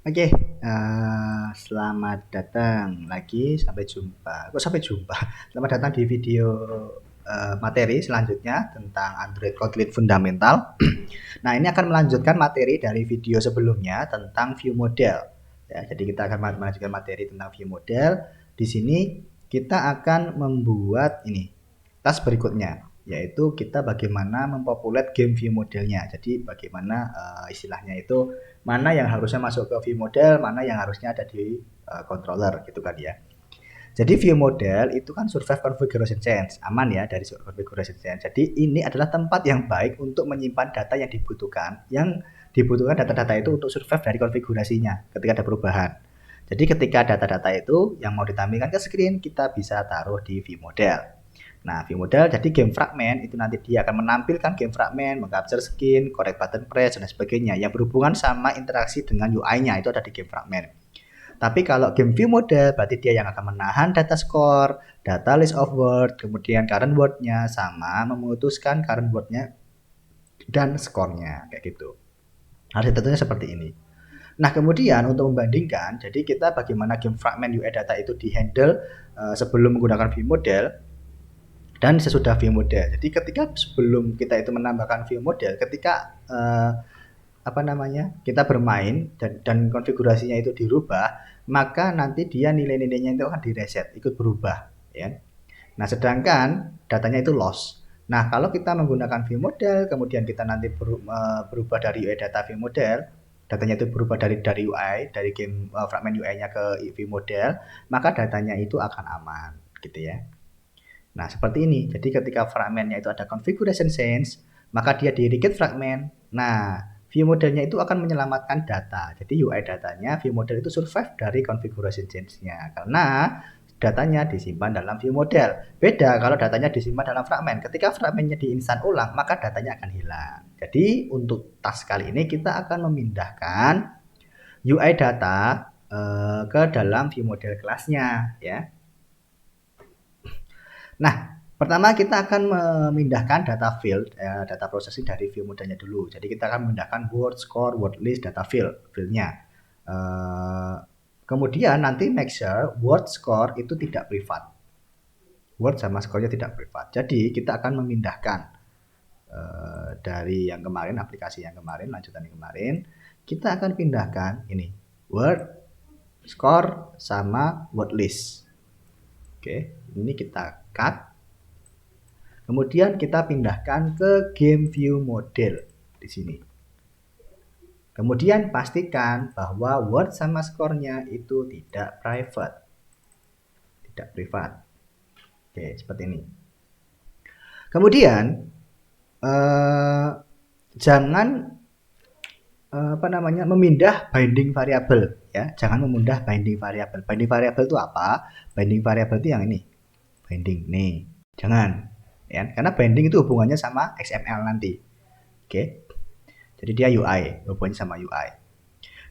Oke, selamat datang lagi, sampai jumpa. Kok sampai jumpa? Selamat datang di video materi selanjutnya tentang Android Kotlin Fundamental. Nah, ini akan melanjutkan materi dari video sebelumnya tentang view model. Ya, jadi kita akan melanjutkan materi tentang view model. Di sini kita akan membuat ini tas berikutnya, yaitu kita bagaimana mempopuler game view modelnya. Jadi bagaimana istilahnya itu mana yang harusnya masuk ke view model, mana yang harusnya ada di controller gitu kan ya. Jadi view model itu kan survive configuration change, aman ya dari configuration change. Jadi ini adalah tempat yang baik untuk menyimpan data yang dibutuhkan data-data itu untuk survive dari konfigurasinya ketika ada perubahan. Jadi ketika data-data itu yang mau ditampilkan ke screen, kita bisa taruh di view model. Nah, view model jadi game fragment itu nanti dia akan menampilkan game fragment, mengcapture skin, correct button press dan sebagainya yang berhubungan sama interaksi dengan UI-nya itu ada di game fragment. Tapi kalau game view model berarti dia yang akan menahan data score, data list of word, kemudian current word-nya sama memutuskan current word-nya dan skornya kayak gitu. Harus tentunya seperti ini. Nah, kemudian untuk membandingkan, jadi kita bagaimana game fragment UI data itu dihandle sebelum menggunakan view model dan sesudah view model. Jadi ketika sebelum kita itu menambahkan view model, ketika kita bermain dan konfigurasinya itu dirubah, maka nanti dia nilai-nilainya itu akan direset, ikut berubah, ya. Nah, sedangkan datanya itu loss. Nah, kalau kita menggunakan view model, kemudian kita nanti berubah dari UI data view model, datanya itu berubah dari UI, dari game fragment UI-nya ke view model, maka datanya itu akan aman, gitu ya. Nah, seperti ini. Jadi ketika fragmentnya itu ada configuration change, maka dia di reget fragment. Nah, view modelnya itu akan menyelamatkan data. Jadi UI datanya, view model itu survive dari configuration change-nya. Karena datanya disimpan dalam view model. Beda kalau datanya disimpan dalam fragment. Ketika fragmentnya diinstan ulang, maka datanya akan hilang. Jadi untuk task kali ini kita akan memindahkan UI data ke dalam view model kelasnya, ya. Nah, pertama kita akan memindahkan data field, data processing dari view modelnya dulu. Jadi kita akan memindahkan word, score, word list, data fieldnya. Kemudian nanti make sure word score itu tidak privat. Word sama score-nya tidak privat. Jadi kita akan memindahkan dari yang kemarin, aplikasi yang kemarin, lanjutan yang kemarin, kita akan pindahkan ini word, score, sama word list. Oke, ini kita cut. Kemudian kita pindahkan ke game view model di sini. Kemudian pastikan bahwa word sama skornya itu tidak private. Tidak privat. Oke, seperti ini. Kemudian jangan memindah binding variabel, ya. Jangan memindah binding variabel. Binding variabel itu apa? Binding variabel itu yang ini. Binding nih. Jangan, ya. Karena binding itu hubungannya sama XML nanti. Oke. Jadi dia UI, hubungannya sama UI.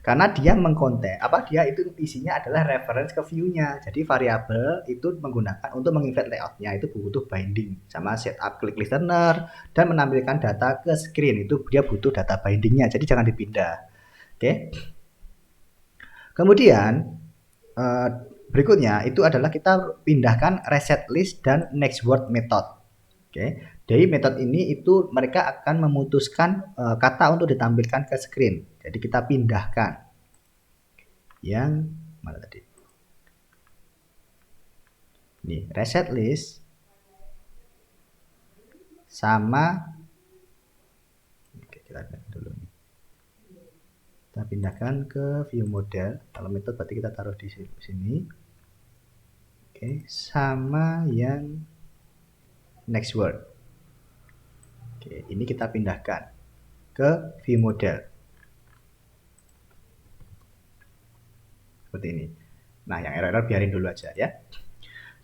Karena dia dia itu isinya adalah reference ke view-nya. Jadi variabel itu menggunakan untuk menginvert layout-nya itu butuh binding sama setup click listener dan menampilkan data ke screen itu dia butuh data bindingnya. Jadi jangan dipindah. Oke. Kemudian berikutnya itu adalah kita pindahkan reset list dan next word method. Oke. Dari metode ini itu mereka akan memutuskan kata untuk ditampilkan ke screen. Jadi kita pindahkan yang mana tadi? Ini reset list sama kita dulu nih. Kita pindahkan ke view model. Kalau metode berarti kita taruh di sini. Oke, sama yang next word. Oke, ini kita pindahkan ke view model. Seperti ini. Nah, yang error biarin dulu aja ya.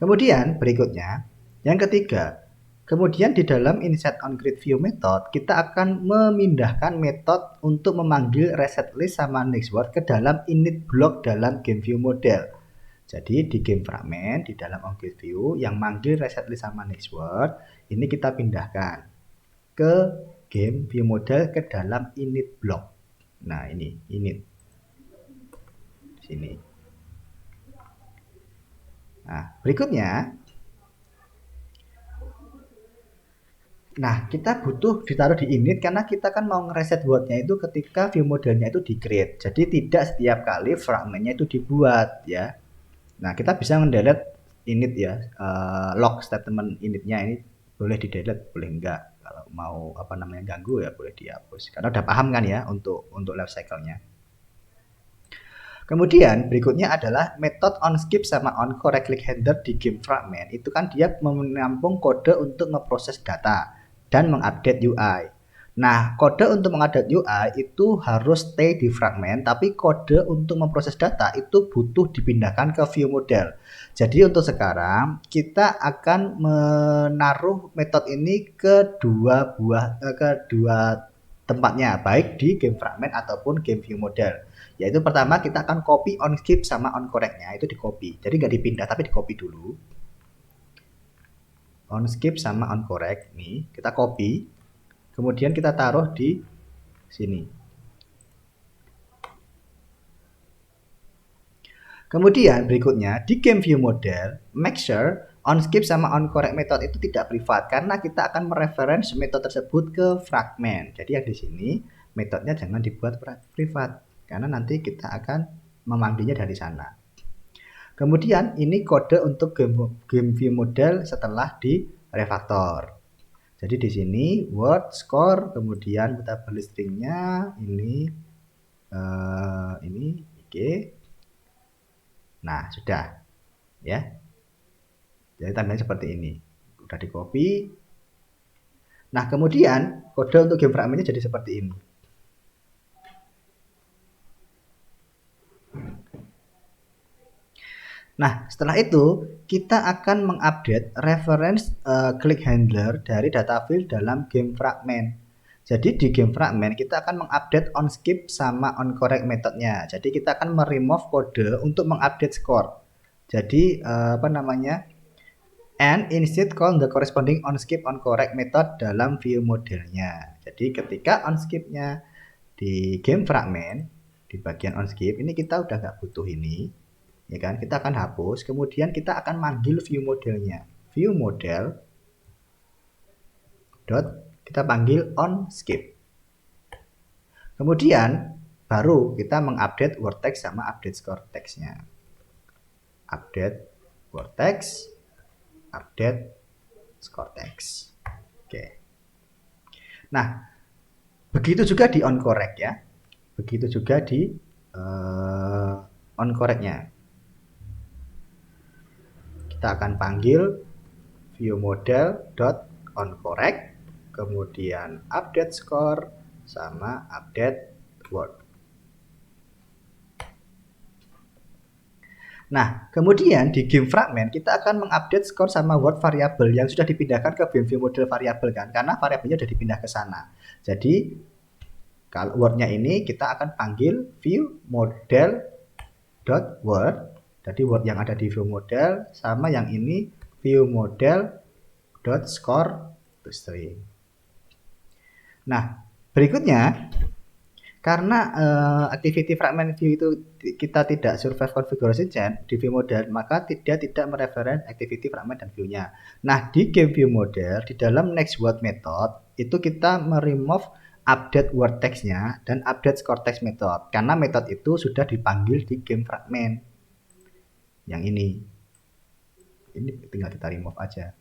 Kemudian berikutnya, yang ketiga, kemudian di dalam inset on grid view method, kita akan memindahkan metode untuk memanggil reset list sama next word ke dalam init block dalam game view model. Jadi di game fragment, di dalam on grid view, yang manggil reset list sama next word, ini kita pindahkan ke game view model ke dalam init block. Nah, ini init. Sini. Nah, berikutnya, nah kita butuh ditaruh di init karena kita kan mau ngereset wordnya itu ketika view modelnya itu di-create. Jadi tidak setiap kali fragmennya itu dibuat ya. Nah, kita bisa mendelete init ya, log statement initnya ini boleh di-delete, boleh enggak. Kalau mau apa namanya ganggu ya boleh dihapus. Karena udah paham kan ya untuk life cycle-nya. Kemudian berikutnya adalah method onSkip sama onCorrectClickHandler di game fragment. Itu kan dia menampung kode untuk memproses data dan mengupdate UI. Nah, kode untuk mengupdate UI itu harus stay di fragment, tapi kode untuk memproses data itu butuh dipindahkan ke view model. Jadi untuk sekarang kita akan menaruh metode ini ke dua tempatnya, baik di game fragment ataupun game view model. Yaitu pertama kita akan copy onSkip sama onCorrect-nya, itu di copy. Jadi nggak dipindah tapi di copy dulu. OnSkip sama onCorrect nih kita copy, kemudian kita taruh di sini. Kemudian berikutnya di game view model, make sure onSkip sama onCorrect method itu tidak privat karena kita akan mereference metode tersebut ke fragment. Jadi yang di sini metodenya jangan dibuat privat karena nanti kita akan memanggilnya dari sana. Kemudian ini kode untuk game view model setelah di refactor. Jadi di sini word score, kemudian mutable stringnya ini oke. Nah sudah ya. Jadi tandanya seperti ini. Udah di copy. Nah kemudian kode untuk game fragmentnya jadi seperti ini. Nah, setelah itu kita akan mengupdate reference click handler dari data field dalam game fragment. Jadi di game fragment kita akan mengupdate onSkip sama onCorrect metodenya. Jadi kita akan meremove kode untuk mengupdate score. Jadi apa namanya? And instead call the corresponding onSkip onCorrect method dalam view modelnya. Jadi ketika onSkipnya di game fragment di bagian onSkip ini kita udah nggak butuh ini. Ya kan, kita akan hapus, kemudian kita akan manggil view modelnya, view model dot kita panggil onSkip. Kemudian baru kita mengupdate word text sama update score textnya. Update word text, update score text. Oke. Nah, begitu juga di onCorrect ya. Begitu juga di onCorrect-nya. Kita akan panggil view model dot onCorrect, kemudian update score sama update word. Nah, kemudian di game fragment kita akan mengupdate score sama word variable yang sudah dipindahkan ke view model variable kan, karena variabelnya sudah dipindah ke sana. Jadi kalau wordnya ini kita akan panggil view model dot word. Jadi word yang ada di view model sama yang ini view model dot score to string. Nah, berikutnya karena activity fragment view itu kita tidak survive configuration chain di view model, maka dia tidak mereference activity fragment dan view-nya. Nah, di game view model di dalam next word method itu kita meremove update word text-nya dan update score text method karena method itu sudah dipanggil di game fragment. Yang ini tinggal kita remove aja.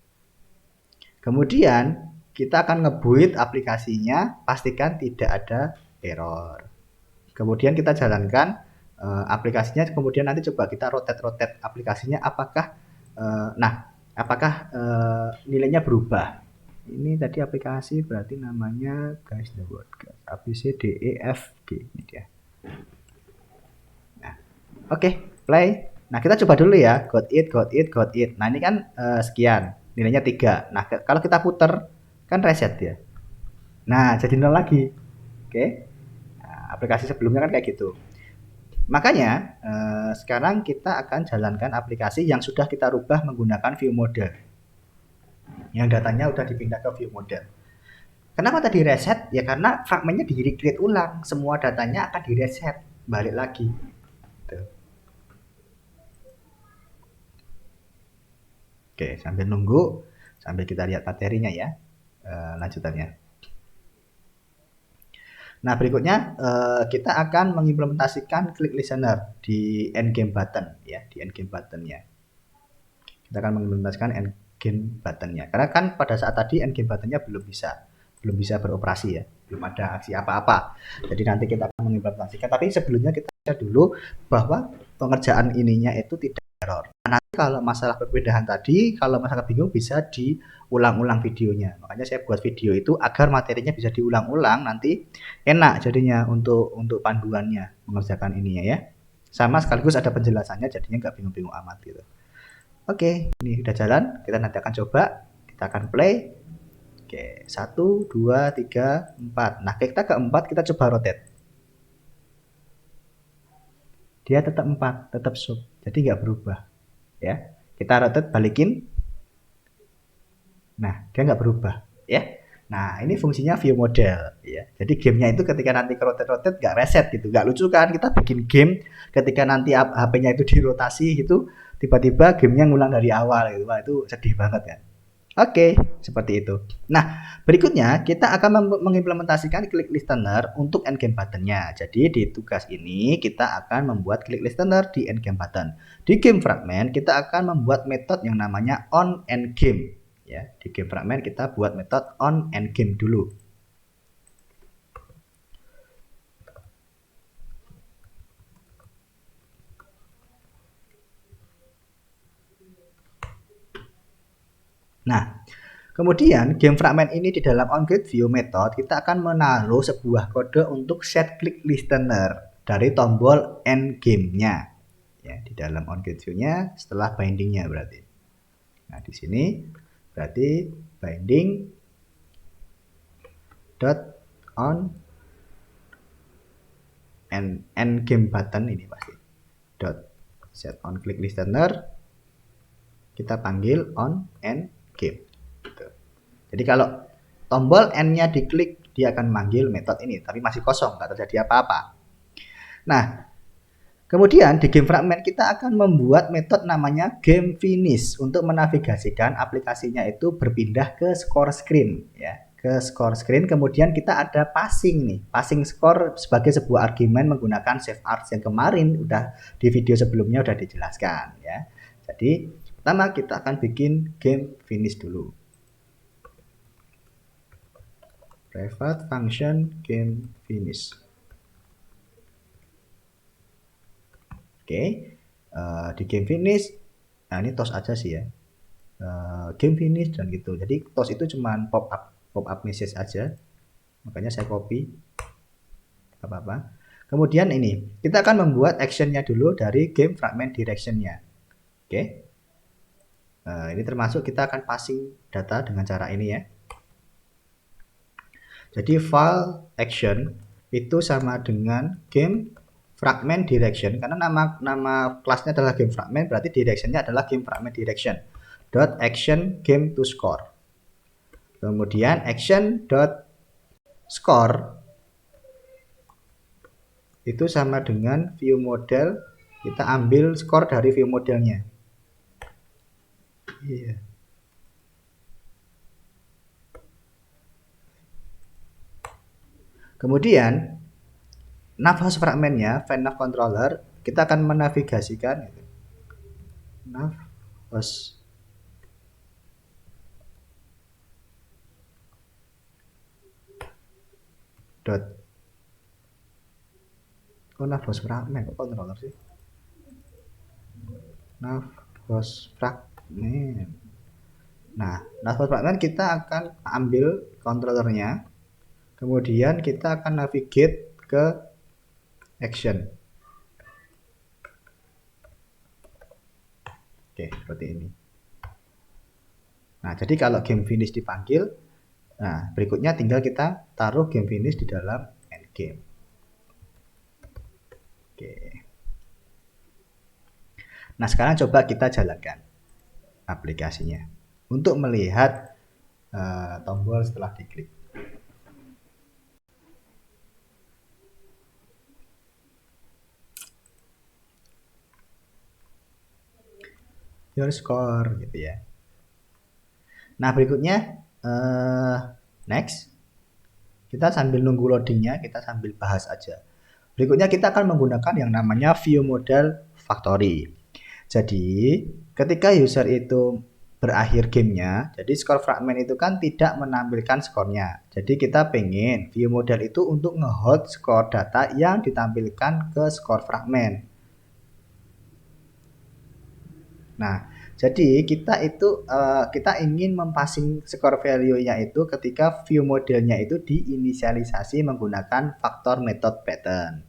Kemudian kita akan ngebuild aplikasinya, pastikan tidak ada error. Kemudian kita jalankan aplikasinya, kemudian nanti coba kita rotate aplikasinya apakah nilainya berubah. Ini tadi aplikasi berarti namanya guys the word ABCDEFG ini dia. Nah, oke, play. Nah, kita coba dulu ya, got it. Nah, ini kan sekian, nilainya 3. Nah, kalau kita puter, kan reset ya. Nah, jadi 0 lagi. Oke. Nah, aplikasi sebelumnya kan kayak gitu. Makanya, sekarang kita akan jalankan aplikasi yang sudah kita rubah menggunakan view model. Yang datanya udah dipindah ke view model. Kenapa tadi reset? Ya karena fragmennya di-recreate ulang. Semua datanya akan direset, balik lagi. Tuh. Oke, sambil nunggu, sambil kita lihat materinya ya, lanjutannya. Nah, berikutnya kita akan mengimplementasikan click listener di endgame button ya, di endgame buttonnya. Kita akan mengimplementasikan endgame buttonnya. Karena kan pada saat tadi endgame buttonnya belum bisa beroperasi ya, belum ada aksi apa-apa. Jadi nanti kita akan mengimplementasikan. Tapi sebelumnya kita lihat dulu bahwa pengerjaan ininya itu tidak error. Nah, nanti kalau masalah perpindahan tadi, kalau masalah bingung bisa diulang-ulang videonya. Makanya saya buat video itu agar materinya bisa diulang-ulang, nanti enak jadinya untuk panduannya mengerjakan ininya ya. Sama sekaligus ada penjelasannya, jadinya nggak bingung-bingung amat gitu. Oke, ini udah jalan. Kita nanti akan coba. Kita akan play. Oke, 1, 2, 3, 4. Nah, kita keempat kita coba rotate. Dia tetap 4, tetap sub. Jadi nggak berubah. Ya, kita rotate balikin. Nah, dia nggak berubah. Ya. Nah, ini fungsinya view model. Ya. Jadi gamenya itu ketika nanti ke rotate-rotate nggak reset gitu. Nggak lucu kan kita bikin game ketika nanti HP-nya itu dirotasi gitu. Tiba-tiba gamenya ngulang dari awal gitu. Wah, itu sedih banget kan. Oke, seperti itu. Nah, berikutnya kita akan mengimplementasikan click listener untuk endgame buttonnya. Jadi di tugas ini kita akan membuat click listener di endgame button. Di game fragment kita akan membuat metode yang namanya on endgame. Ya, di game fragment kita buat metode on endgame dulu. Nah, kemudian game fragment ini di dalam onGridView method kita akan menaruh sebuah kode untuk set click listener dari tombol endgame-nya. Ya, di dalam onGridView-nya setelah binding-nya berarti. Nah, di sini berarti binding dot on endgame button ini pasti. Dot set on click listener kita panggil on endgame. Gitu. Jadi kalau tombol N-nya diklik, dia akan manggil metode ini, tapi masih kosong, nggak terjadi apa-apa. Nah, kemudian di game fragment kita akan membuat metode namanya game finish untuk menavigasikan aplikasinya itu berpindah ke score screen ya, ke score screen. Kemudian kita ada passing nih, passing score sebagai sebuah argumen menggunakan save arts yang kemarin udah di video sebelumnya udah dijelaskan ya. Jadi pertama kita akan bikin game finish dulu. Private function game finish. Oke, di game finish, nah ini toss aja sih ya. Game finish dan gitu. Jadi toss itu cuman pop up message aja. Makanya saya copy. Apa-apa. Kemudian ini kita akan membuat actionnya dulu dari game fragment directionnya. Oke. Ini termasuk kita akan passing data dengan cara ini ya. Jadi file action itu sama dengan game fragment direction karena nama kelasnya adalah game fragment, berarti directionnya adalah game fragment direction dot action game to score. Kemudian action dot score itu sama dengan view model, kita ambil score dari view modelnya. Iya. Kemudian navhost fragmentnya, nav controller, kita akan menavigasikan navhost dot navhost fragment kok controller sih, navhost fragment. Nah, navhost fragment kita akan ambil controllernya, kemudian kita akan navigate ke action. Oke, seperti ini. Nah, jadi kalau game finish dipanggil, nah berikutnya tinggal kita taruh game finish di dalam endgame. Oke. Nah, sekarang coba kita jalankan aplikasinya untuk melihat tombol setelah diklik. Your score gitu ya. Nah, berikutnya next. Kita sambil nunggu loadingnya, kita sambil bahas aja. Berikutnya kita akan menggunakan yang namanya view model factory. Jadi, ketika user itu berakhir gamenya, jadi skor fragment itu kan tidak menampilkan skornya. Jadi kita pengen view model itu untuk ngehold skor data yang ditampilkan ke skor fragment. Nah, jadi kita ingin mempassing skor value-nya itu ketika view modelnya itu diinisialisasi menggunakan faktor method pattern.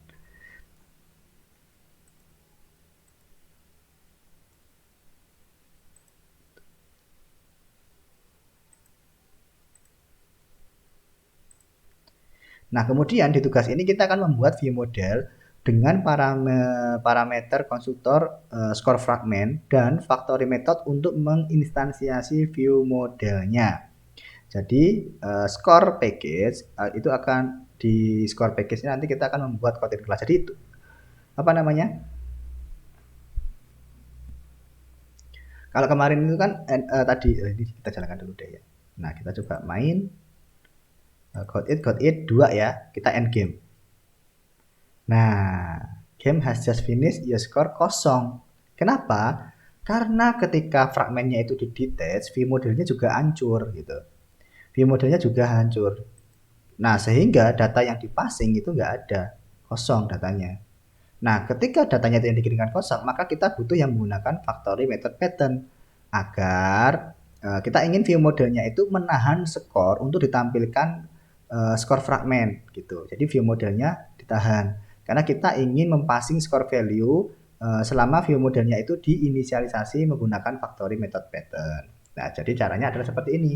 Nah, kemudian di tugas ini kita akan membuat view model dengan parameter konstruktor skor fragment dan factory method untuk menginstansiasi view modelnya. Jadi skor package itu akan di skor package nanti kita akan membuat Kotlin class. Jadi itu apa namanya? Kalau kemarin itu kan tadi ini kita jalankan dulu deh ya. Nah, kita coba main got it 2 ya. Kita end game. Nah, game has just finished, your score kosong. Kenapa? Karena ketika fragmennya itu di detach, view modelnya juga hancur gitu. View modelnya juga hancur. Nah, sehingga data yang dipassing itu nggak ada, kosong datanya. Nah, ketika datanya itu yang dikirimkan kosong, maka kita butuh yang menggunakan factory method pattern agar kita ingin view modelnya itu menahan skor untuk ditampilkan skor fragment gitu. Jadi view modelnya ditahan karena kita ingin mempassing skor value selama view modelnya itu diinisialisasi menggunakan factory method pattern. Nah, jadi caranya adalah seperti ini.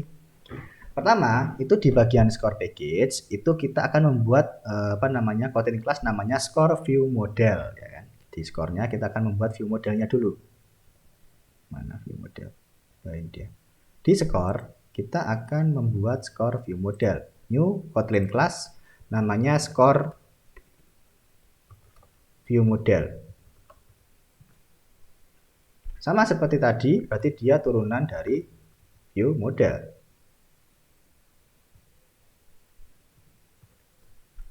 Pertama, itu di bagian score package itu kita akan membuat Kotlin class namanya score view model ya kan. Di skornya kita akan membuat view modelnya dulu. Mana view model? Ini dia. Di score kita akan membuat score view model. New Kotlin class namanya score view model. Sama seperti tadi, berarti dia turunan dari view model.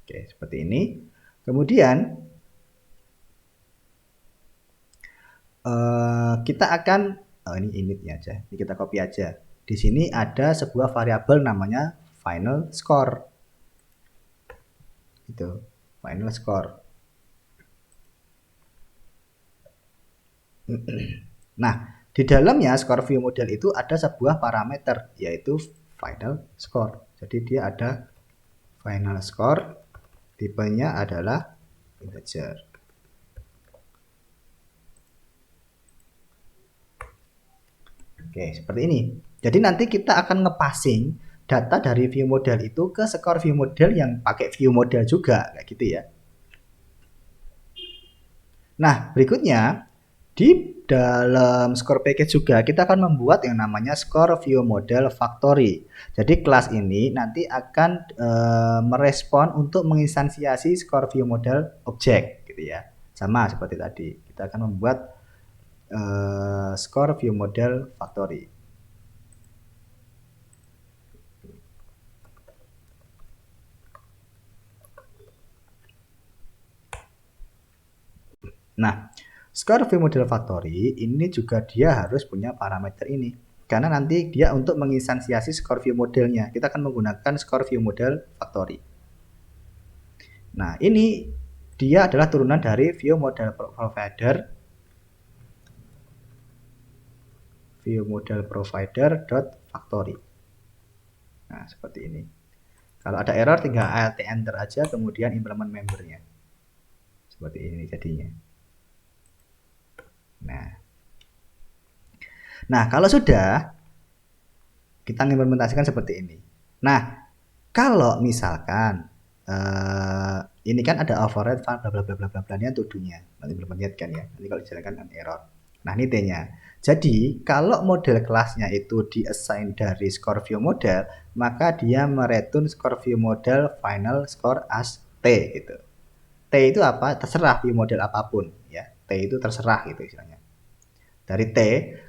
Oke, seperti ini. Kemudian kita akan ini initnya aja. Ini kita copy aja. Di sini ada sebuah variabel namanya final score. Itu, final score. Nah, di dalamnya score view model itu ada sebuah parameter yaitu final score. Jadi dia ada final score, tipenya adalah integer. Oke, seperti ini. Jadi nanti kita akan ngepassing data dari view model itu ke skor view model yang pakai view model juga, kayak gitu ya. Nah, berikutnya di dalam score package juga kita akan membuat yang namanya score view model factory. Jadi kelas ini nanti akan merespon untuk menginstansiasi score view model object gitu ya. Sama seperti tadi. Kita akan membuat score view model factory. Nah, score view model factory ini juga dia harus punya parameter ini. Karena nanti dia untuk menginstansiasi score view modelnya, kita akan menggunakan score view model factory. Nah, ini dia adalah turunan dari view model provider factory. Nah, seperti ini. Kalau ada error tinggal alt enter aja kemudian implement membernya. Seperti ini jadinya. Nah, kalau sudah kita implementasikan seperti ini. Nah, kalau misalkan ini kan ada override file bla bla bla bla bla bla nya tuduhnya. Nanti belum kan ya. Nanti kalau dijalankan kan error. Nah, ini T-nya. Jadi, kalau model kelasnya itu diassign dari score view model, maka dia mereturn score view model final score as T gitu. T itu apa? Terserah view model apapun ya. T itu terserah gitu istilahnya. T dari T,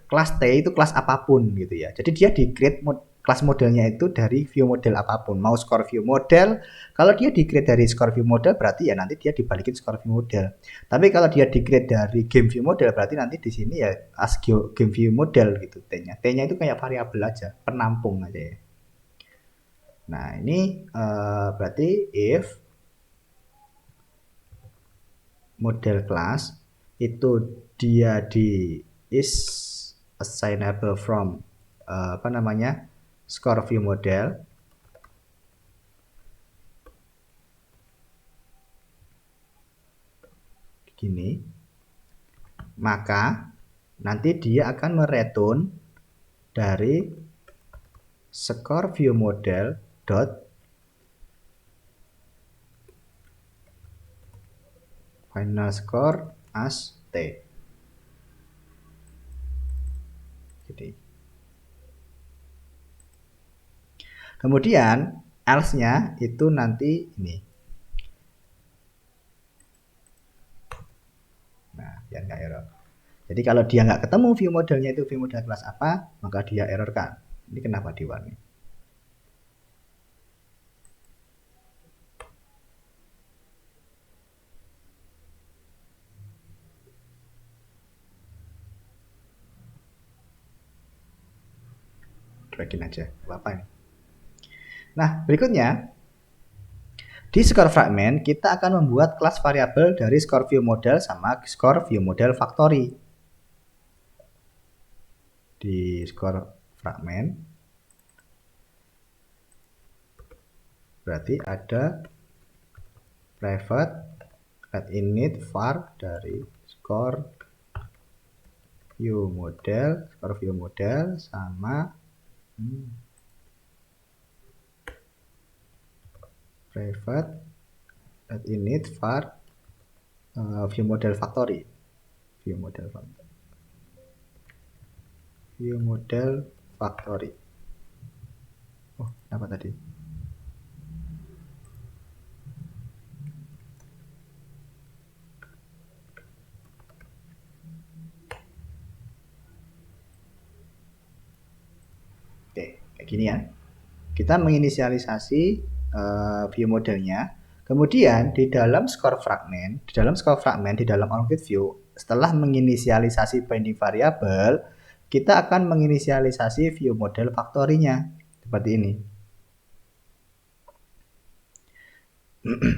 kelas T itu kelas apapun gitu ya. Jadi dia di create kelas modelnya itu dari view model apapun. Mau score view model, kalau dia di create dari score view model berarti ya nanti dia dibalikin score view model. Tapi kalau dia di create dari game view model berarti nanti di sini ya as game view model gitu T-nya. T-nya itu kayak variabel aja, penampung aja ya. Nah, ini berarti if model class itu dia di is assignable from score view model, gini, maka nanti dia akan mereturn dari score view model dot final score as T. Jadi kemudian else-nya itu nanti ini. Nah, biar nggak error. Jadi kalau dia nggak ketemu view modelnya itu view model kelas apa, maka dia error kan. Ini kenapa diwarnai? Cuekin aja, apa ini? Nah, berikutnya di score fragment kita akan membuat kelas variabel dari score view model sama score view model factory. Di score fragment berarti ada private init var dari score view model sama private init var view model factory. View model factory. Oh, apa tadi? Oke, kayak gini ya. Kita menginisialisasi view modelnya. Kemudian di dalam score fragment, di dalam object view, setelah menginisialisasi binding variable, kita akan menginisialisasi view model factory-nya seperti ini.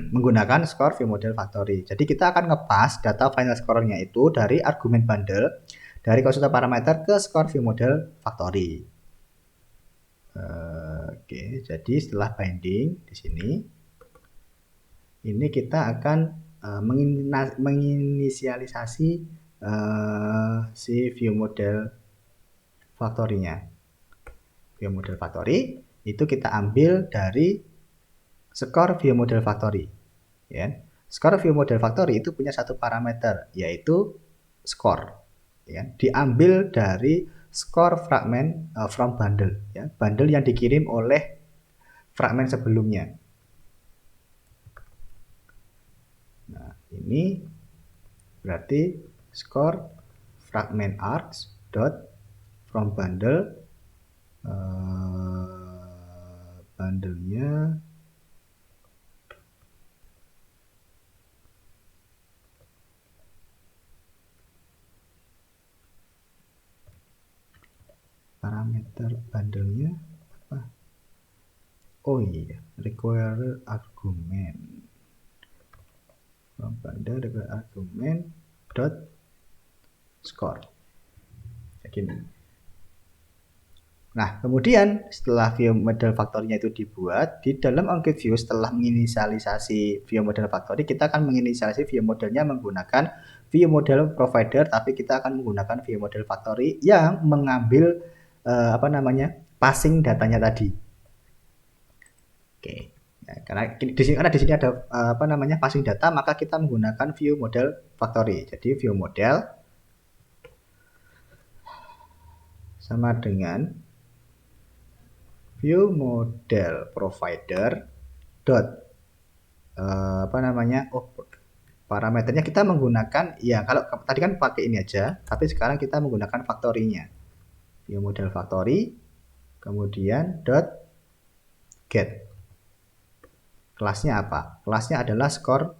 Menggunakan score view model factory. Jadi kita akan ngepas data final score-nya itu dari argumen bundle dari konsultan parameter ke score view model factory. Oke, jadi setelah binding di sini, ini kita akan menginisialisasi si view model factory-nya. View model factory itu kita ambil dari score view model factory. Ya. Score view model factory itu punya satu parameter, yaitu score. Ya. Diambil dari score fragment from bundle. Ya. Bundle yang dikirim oleh fragment sebelumnya. Nah, ini berarti score fragment args dot from bundle bundlenya parameter bundlenya apa? Oh iya, require argument from bundle require argument dot score. Begini. Nah, kemudian setelah view model factory-nya itu dibuat, di dalam object view setelah menginisialisasi view model factory, kita akan menginisialisasi view modelnya menggunakan view model provider, tapi kita akan menggunakan view model factory yang mengambil passing datanya tadi. Oke. Nah, karena di sini ada passing data, maka kita menggunakan view model factory. Jadi view model sama dengan view model provider dot Parameternya kita menggunakan, ya kalau tadi kan pakai ini aja, tapi sekarang kita menggunakan factory-nya. View model factory, kemudian dot get. Kelasnya apa? Kelasnya adalah score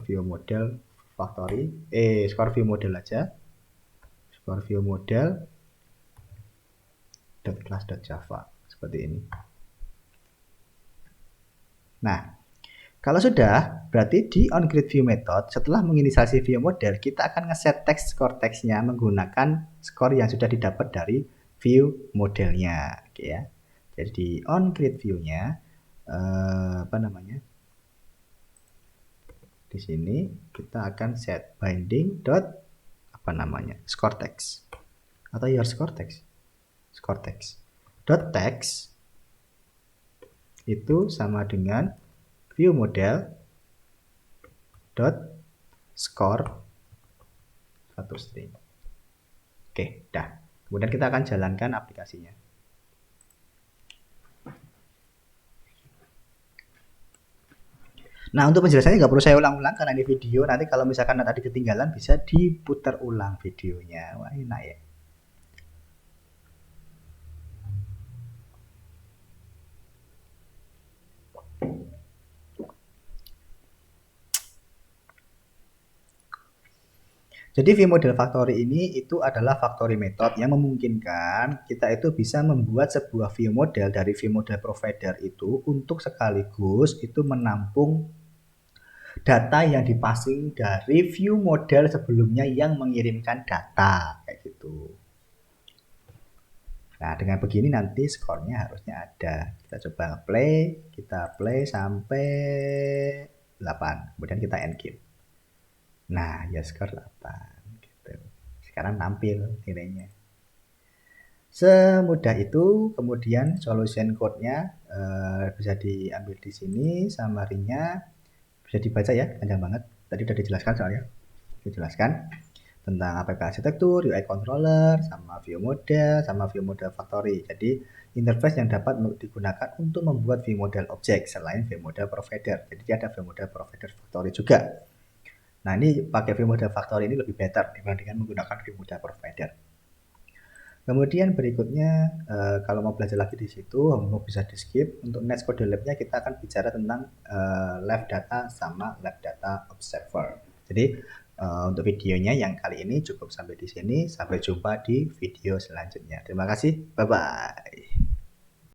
view model factory, score view model aja. Score view model dot class dot java seperti ini. Nah, kalau sudah, berarti di onGrid view method setelah menginisialisasi view model, kita akan ngeset text score text-nya menggunakan score yang sudah didapat dari view modelnya, oke ya. Jadi di onGrid view-nya di sini kita akan set binding dot score text atau your score text dot text itu sama dengan view model dot score satu string. Oke, dah. Kemudian kita akan jalankan aplikasinya. Nah, untuk penjelasannya nggak perlu saya ulang-ulang karena ini video. Nanti kalau misalkan tadi ketinggalan bisa diputar ulang videonya. Wah, enak ya. Jadi view model factory ini itu adalah factory method yang memungkinkan kita itu bisa membuat sebuah view model dari view model provider itu untuk sekaligus itu menampung data yang dipassing dari view model sebelumnya yang mengirimkan data kayak gitu. Nah, dengan begini nanti skornya harusnya ada. Kita coba play, kita play sampai 8. Kemudian kita end game. Nah, ya skor 8 gitu. Sekarang tampil nilainya. Semudah itu, kemudian solution code-nya bisa diambil di sini, summary-nya bisa dibaca ya, panjang banget. Tadi udah dijelaskan soalnya. Dijelaskan tentang APK arsitektur, UI controller, sama view model, sama view model factory. Jadi interface yang dapat digunakan untuk membuat view model objek selain view model provider. Jadi ada view model provider factory juga. Nah, ini pakai view model factory ini lebih better dibandingkan menggunakan view model provider. Kemudian berikutnya, kalau mau belajar lagi di situ, mau bisa di skip. Untuk next code lab-nya kita akan bicara tentang lab data sama lab data observer. Jadi untuk videonya yang kali ini cukup sampai di sini. Sampai jumpa di video selanjutnya. Terima kasih. Bye-bye.